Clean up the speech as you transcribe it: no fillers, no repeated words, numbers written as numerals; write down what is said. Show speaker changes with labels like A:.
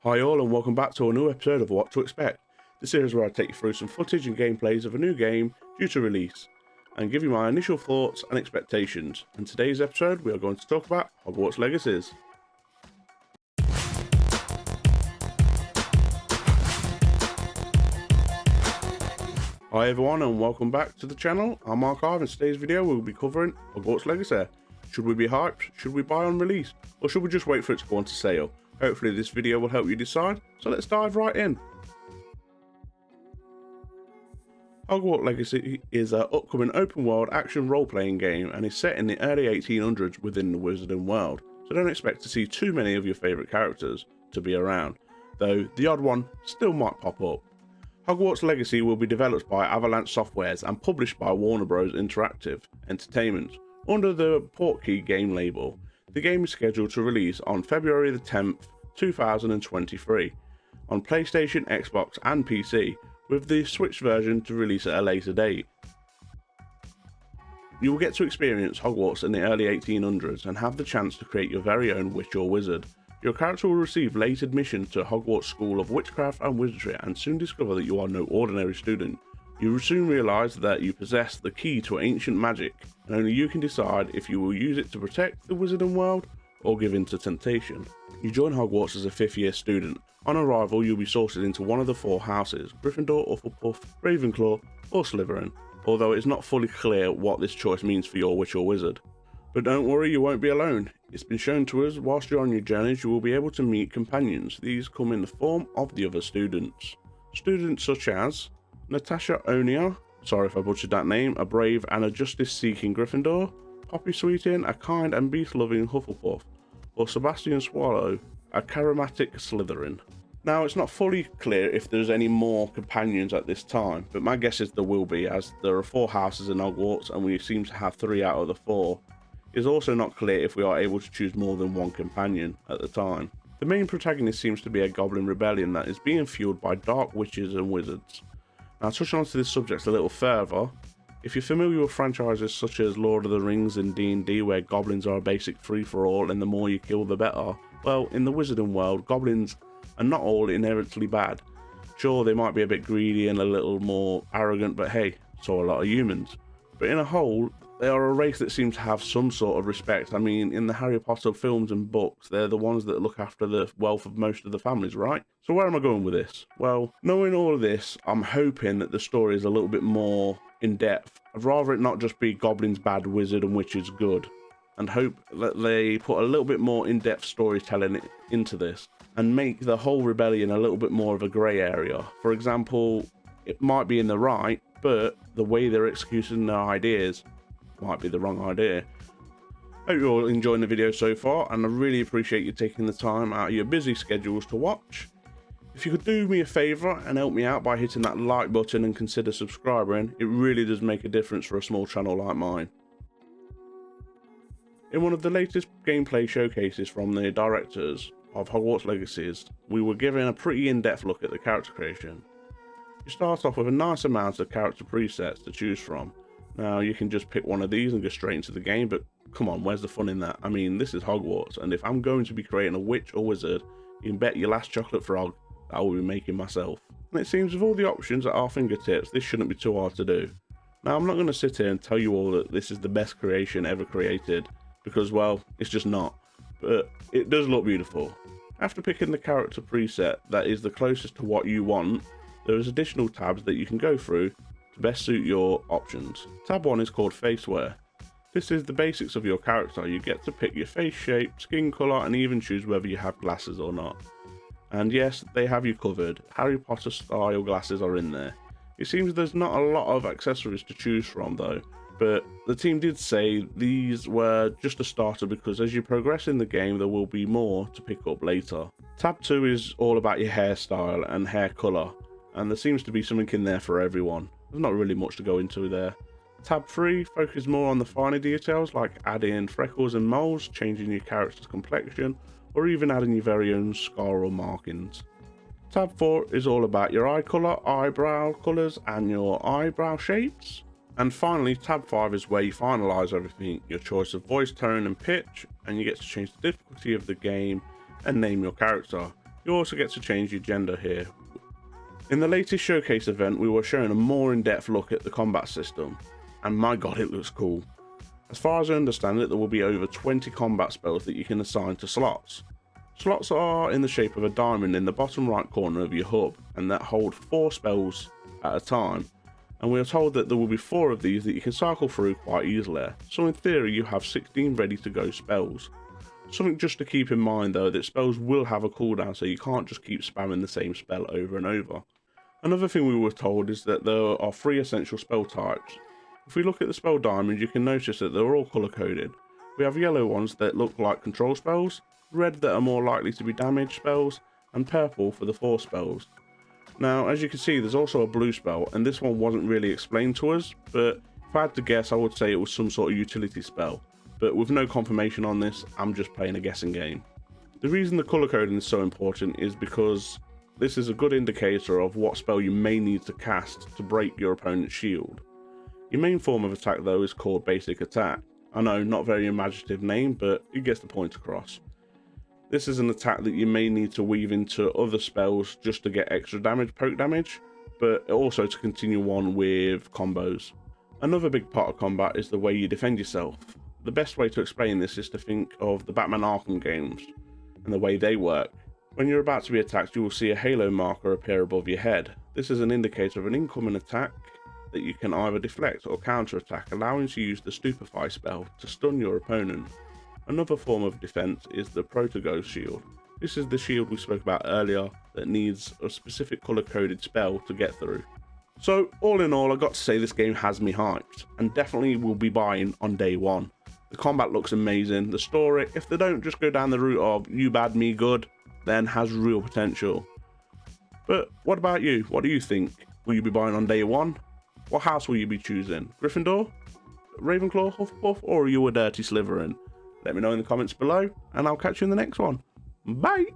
A: Hi all and welcome back to a new episode of What to Expect, the series where I take you through some footage and gameplays of a new game due to release, and give you my initial thoughts and expectations. In today's episode we are going to talk about Hogwarts Legacy. Hi everyone and welcome back to the channel. I'm Archive and today's video we'll be covering Hogwarts Legacy. Should we be hyped? Should we buy on release? Or should we just wait for it to go on to sale? Hopefully this video will help you decide, so let's dive right in. Hogwarts Legacy is an upcoming open world action role-playing game and is set in the early 1800s within the Wizarding world, so don't expect to see too many of your favourite characters to be around, though the odd one still might pop up. Hogwarts Legacy will be developed by Avalanche Softwares and published by Warner Bros. Interactive Entertainment under the Portkey game label. The game is scheduled to release on February the 10th, 2023 on PlayStation, Xbox and PC, with the Switch version to release at a later date. You will get to experience Hogwarts in the early 1800s and have the chance to create your very own witch or wizard. Your character will receive late admission to Hogwarts School of Witchcraft and Wizardry and soon discover that you are no ordinary student. You will soon realise that you possess the key to ancient magic, and only you can decide if you will use it to protect the Wizarding world or give in to temptation. You join Hogwarts as a 5th year student. On arrival you'll be sorted into one of the 4 houses, Gryffindor, Hufflepuff, Ravenclaw or Slytherin, although it is not fully clear what this choice means for your witch or wizard. But don't worry, you won't be alone. It's been shown to us whilst you're on your journeys you will be able to meet companions. These come in the form of the other students. Students such as Natasha Onia, sorry if I butchered that name, a brave and a justice-seeking Gryffindor, Poppy Sweeting, a kind and beast-loving Hufflepuff, or Sebastian Swallow, a charismatic Slytherin. Now it's not fully clear if there's any more companions at this time, but my guess is there will be, as there are 4 houses in Hogwarts and we seem to have 3 out of the 4. It's also not clear if we are able to choose more than one companion at the time. The main protagonist seems to be a goblin rebellion that is being fueled by dark witches and wizards. Now touching onto this subject a little further, if you're familiar with franchises such as Lord of the Rings and D&D where goblins are a basic free-for-all and the more you kill the better, well in the Wizarding world goblins are not all inherently bad. Sure, they might be a bit greedy and a little more arrogant, but hey, so are a lot of humans. But in a whole, they are a race that seems to have some sort of respect. I mean, in the Harry Potter films and books, they're the ones that look after the wealth of most of the families, right? So where am I going with this? Well, knowing all of this, I'm hoping that the story is a little bit more in depth. I'd rather it not just be goblins bad, wizard and witches good, and hope that they put a little bit more in-depth storytelling into this and make the whole rebellion a little bit more of a grey area. For example, it might be in the right, but the way they're executing their ideas might be the wrong idea. Hope you're all enjoying the video so far, and I really appreciate you taking the time out of your busy schedules to watch. If you could do me a favour and help me out by hitting that like button and consider subscribing, it really does make a difference for a small channel like mine. In one of the latest gameplay showcases from the directors of Hogwarts Legacy, we were given a pretty in-depth look at the character creation. You start off with a nice amount of character presets to choose from. Now you can just pick one of these and go straight into the game, but come on, where's the fun in that? I mean, this is Hogwarts, and if I'm going to be creating a witch or wizard, you can bet your last chocolate frog that I will be making myself. And it seems with all the options at our fingertips, this shouldn't be too hard to do. Now I'm not going to sit here and tell you all that this is the best creation ever created, because well, it's just not, but it does look beautiful. After picking the character preset that is the closest to what you want, there is additional tabs that you can go through to best suit your options. Tab 1 is called Faceware. This is the basics of your character. You get to pick your face shape, skin colour and even choose whether you have glasses or not. And yes, they have you covered. Harry Potter style glasses are in there. It seems there's not a lot of accessories to choose from though, but the team did say these were just a starter because as you progress in the game there will be more to pick up later. Tab 2 is all about your hairstyle and hair colour, and there seems to be something in there for everyone. There's not really much to go into there. Tab 3 focuses more on the finer details like adding freckles and moles, changing your character's complexion, or even adding your very own scar or markings. Tab 4 is all about your eye colour, eyebrow colours and your eyebrow shapes. And finally, tab 5 is where you finalise everything, your choice of voice tone and pitch, and you get to change the difficulty of the game and name your character. You also get to change your gender here. In the latest showcase event, we were shown a more in-depth look at the combat system, and my god, it looks cool. As far as I understand it, there will be over 20 combat spells that you can assign to slots. Slots are in the shape of a diamond in the bottom right corner of your hub, and that hold 4 spells at a time, and we are told that there will be 4 of these that you can cycle through quite easily, so in theory you have 16 ready to go spells. Something just to keep in mind though, that spells will have a cooldown, so you can't just keep spamming the same spell over and over. Another thing we were told is that there are 3 essential spell types. If we look at the spell diamond, you can notice that they're all colour coded. We have yellow ones that look like control spells, red that are more likely to be damage spells, and purple for the force spells. Now, as you can see, there's also a blue spell, and this one wasn't really explained to us, but if I had to guess, I would say it was some sort of utility spell. But with no confirmation on this, I'm just playing a guessing game. The reason the colour coding is so important is because this is a good indicator of what spell you may need to cast to break your opponent's shield. Your main form of attack though is called basic attack. I know, not very imaginative name, but it gets the point across. This is an attack that you may need to weave into other spells just to get extra damage, poke damage, but also to continue on with combos. Another big part of combat is the way you defend yourself. The best way to explain this is to think of the Batman Arkham games and the way they work. When you're about to be attacked, you will see a halo marker appear above your head. This is an indicator of an incoming attack that you can either deflect or counter attack, allowing you to use the Stupefy spell to stun your opponent. Another form of defense is the Proto shield. This is the shield we spoke about earlier that needs a specific color coded spell to get through. So all in all, I got to say this game has me hyped, and definitely will be buying on day one. The combat looks amazing, the story, if they don't just go down the route of you bad me good, then has real potential. But what about you? What do you think? Will you be buying on day one? What house will you be choosing? Gryffindor, Ravenclaw, Hufflepuff, or are you a dirty Slytherin? Let me know in the comments below, and I'll catch you in the next one. Bye!